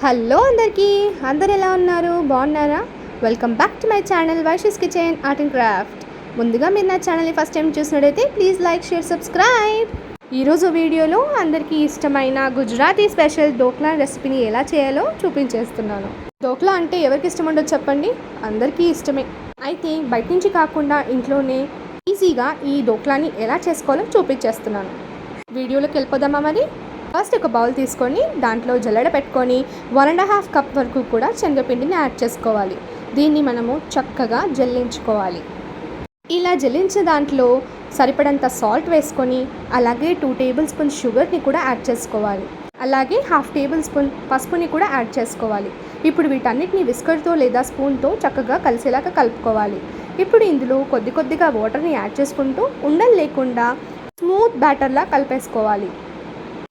Hello అందరికీ, అందరు ఎలా ఉన్నారు? బాగున్నారా? Welcome back to my channel Vaishi's kitchen art and craft. ముందుగా మీరు నా ఛానల్ని ఫస్ట్ టైం చూసినట్టయితే ప్లీజ్ లైక్, షేర్, సబ్స్క్రైబ్. ఈరోజు వీడియోలో అందరికీ ఇష్టమైన గుజరాతీ స్పెషల్ డోక్లా రెసిపీని ఎలా చేయాలో చూపించేస్తున్నాను. డోక్లా అంటే ఎవరికి ఇష్టం ఉండదు చెప్పండి? అందరికీ ఇష్టమే. అయితే బయట నుంచి కాకుండా ఇంట్లోనే ఈజీగా ఈ డోక్లాని ఎలా చేసుకోవాలో చూపించేస్తున్నాను. వీడియోలోకి వెళ్ళిపోదామా మరి? ఫస్ట్ ఒక బౌల్ తీసుకొని దాంట్లో జల్లెడ పెట్టుకొని 1.5 కప్ వరకు కూడా శనగపిండిని యాడ్ చేసుకోవాలి. దీన్ని మనము చక్కగా జల్లించుకోవాలి. ఇలా జల్లించిన దాంట్లో సరిపడంత సాల్ట్ వేసుకొని అలాగే 2 టేబుల్ స్పూన్ షుగర్ని కూడా యాడ్ చేసుకోవాలి. అలాగే 1/2 టేబుల్ స్పూన్ పసుపుని కూడా యాడ్ చేసుకోవాలి. ఇప్పుడు వీటన్నిటిని విస్కర్తో లేదా స్పూన్తో చక్కగా కలిసేలాగా కలుపుకోవాలి. ఇప్పుడు ఇందులో కొద్దిగా వాటర్ని యాడ్ చేసుకుంటూ ఉండలు లేకుండా స్మూత్ బ్యాటర్లా కలిపేసుకోవాలి.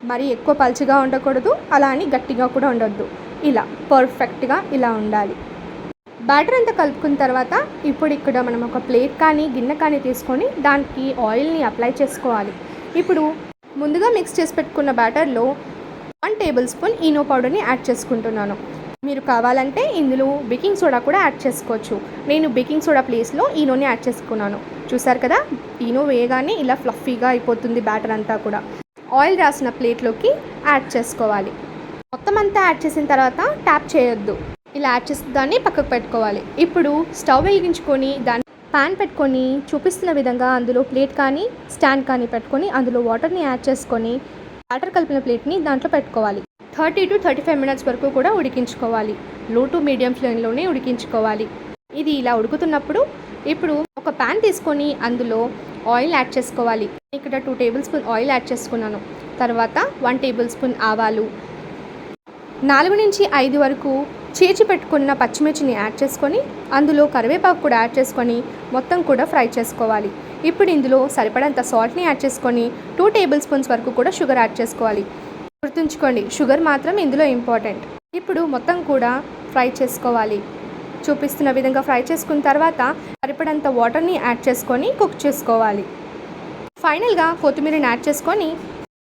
మరి ఎక్కువ పల్చగా ఉండకూడదు, అలా అని గట్టిగా కూడా ఉండొద్దు. ఇలా పర్ఫెక్ట్గా ఇలా ఉండాలి. బ్యాటర్ అంతా కలుపుకున్న తర్వాత ఇప్పుడు ఇక్కడ మనం ఒక ప్లేట్ కానీ గిన్నె కానీ తీసుకొని దానికి ఆయిల్ని అప్లై చేసుకోవాలి. ఇప్పుడు ముందుగా మిక్స్ చేసి పెట్టుకున్న బ్యాటర్లో 1 టేబుల్ స్పూన్ ఈనో పౌడర్ని యాడ్ చేసుకుంటున్నాను. మీరు కావాలంటే ఇందులో బేకింగ్ సోడా కూడా యాడ్ చేసుకోవచ్చు. నేను బేకింగ్ సోడా ప్లేస్లో ఈనోని యాడ్ చేసుకున్నాను. చూసారు కదా, ఈనో వేయగానే ఇలా ఫ్లఫీగా అయిపోతుంది బ్యాటర్ అంతా కూడా. ఆయిల్ రాసిన ప్లేట్లోకి యాడ్ చేసుకోవాలి. మొత్తం అంతా యాడ్ చేసిన తర్వాత ట్యాప్ చేయొద్దు. ఇలా యాడ్ చేసిన దాన్ని పక్కకు పెట్టుకోవాలి. ఇప్పుడు స్టవ్ వెలిగించుకొని దాన్ని ప్యాన్ పెట్టుకొని చూపిస్తున్న విధంగా అందులో ప్లేట్ కానీ స్టాండ్ కానీ పెట్టుకొని అందులో వాటర్ని యాడ్ చేసుకొని బ్యాటర్ కలిపిన ప్లేట్ని దాంట్లో పెట్టుకోవాలి. 30 to 35 మినిట్స్ వరకు కూడా ఉడికించుకోవాలి. లో టు మీడియం ఫ్లేమ్లోనే ఉడికించుకోవాలి. ఇది ఇలా ఉడుకుతున్నప్పుడు ఇప్పుడు ఒక ప్యాన్ తీసుకొని అందులో ఆయిల్ యాడ్ చేసుకోవాలి. ఇక్కడ 2 టేబుల్ స్పూన్ ఆయిల్ యాడ్ చేసుకున్నాను. తర్వాత 1 టేబుల్ స్పూన్ ఆవాలు, 4 నుంచి 5 వరకు చేర్చి పెట్టుకున్న పచ్చిమిర్చిని యాడ్ చేసుకొని అందులో కరివేపాకు కూడా యాడ్ చేసుకొని మొత్తం కూడా ఫ్రై చేసుకోవాలి. ఇప్పుడు ఇందులో సరిపడంత సాల్ట్ని యాడ్ చేసుకొని 2 టేబుల్ స్పూన్స్ వరకు కూడా షుగర్ యాడ్ చేసుకోవాలి. గుర్తుంచుకోండి, షుగర్ మాత్రం ఇందులో ఇంపార్టెంట్. ఇప్పుడు మొత్తం కూడా ఫ్రై చేసుకోవాలి. చూపిస్తున్న విధంగా ఫ్రై చేసుకున్న తర్వాత సరిపడంత వాటర్ని యాడ్ చేసుకొని కుక్ చేసుకోవాలి. ఫైనల్గా కొత్తిమీరని యాడ్ చేసుకొని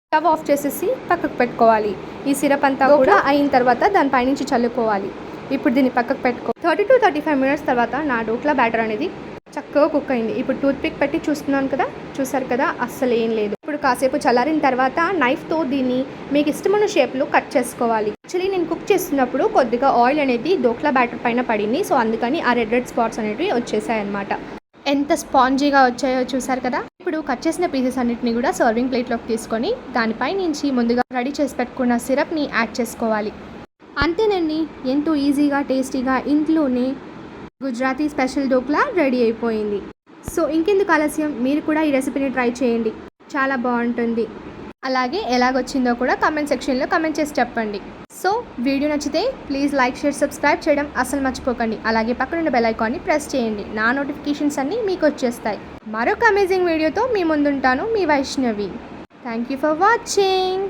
స్టవ్ ఆఫ్ చేసేసి పక్కకు పెట్టుకోవాలి. ఈ సిరప్ అంతా కూడా అయిన తర్వాత దానిపైనుంచి చల్లుకోవాలి. ఇప్పుడు దీన్ని పక్కకు పెట్టుకో. 30 to 35 మినిట్స్ తర్వాత నా డోక్లా బ్యాటర్ అనేది చక్కగా కుక్ అయింది. ఇప్పుడు టూత్ పిక్ పెట్టి చూస్తున్నాను కదా, చూసారు కదా, అస్సలు ఏం లేదు. ఇప్పుడు కాసేపు చల్లారిన తర్వాత నైఫ్తో దీన్ని మీకు ఇష్టమైన షేప్లో కట్ చేసుకోవాలి. యాక్చువల్లీ నేను కుక్ చేస్తున్నప్పుడు కొద్దిగా ఆయిల్ అనేది డోక్లా బ్యాటర్ పైన పడింది. సో అందుకని ఆ రెడ్ స్పాట్స్ అనేవి వచ్చేసాయి అనమాట. ఎంత స్పాంజీగా వచ్చాయో చూసారు కదా. ఇప్పుడు కట్ చేసిన పీసెస్ అన్నిటిని కూడా సర్వింగ్ ప్లేట్లోకి తీసుకొని దానిపై నుంచి ముందుగా రెడీ చేసి పెట్టుకున్న సిరప్ని యాడ్ చేసుకోవాలి. అంతేనండి, ఎంతో ఈజీగా టేస్టీగా ఇంట్లోనే గుజరాతీ స్పెషల్ డోక్లా రెడీ అయిపోయింది. సో ఇంకెందుకు ఆలస్యం, మీరు కూడా ఈ రెసిపీని ట్రై చేయండి, చాలా బాగుంటుంది. అలాగే ఎలాగొచ్చిందో కూడా కామెంట్ సెక్షన్లో కామెంట్ చేసి చెప్పండి. సో వీడియో నచ్చితే ప్లీజ్ లైక్, షేర్, సబ్స్క్రైబ్ చేయడం అసలు మర్చిపోకండి. అలాగే పక్కనున్న బెల్ ఐకాన్ని ప్రెస్ చేయండి. నా నోటిఫికేషన్స్ అన్నీ మీకు వచ్చేస్తాయి. మరొక అమేజింగ్ వీడియోతో మీ ముందుంటాను, మీ Vaishnavi. Thank you for watching.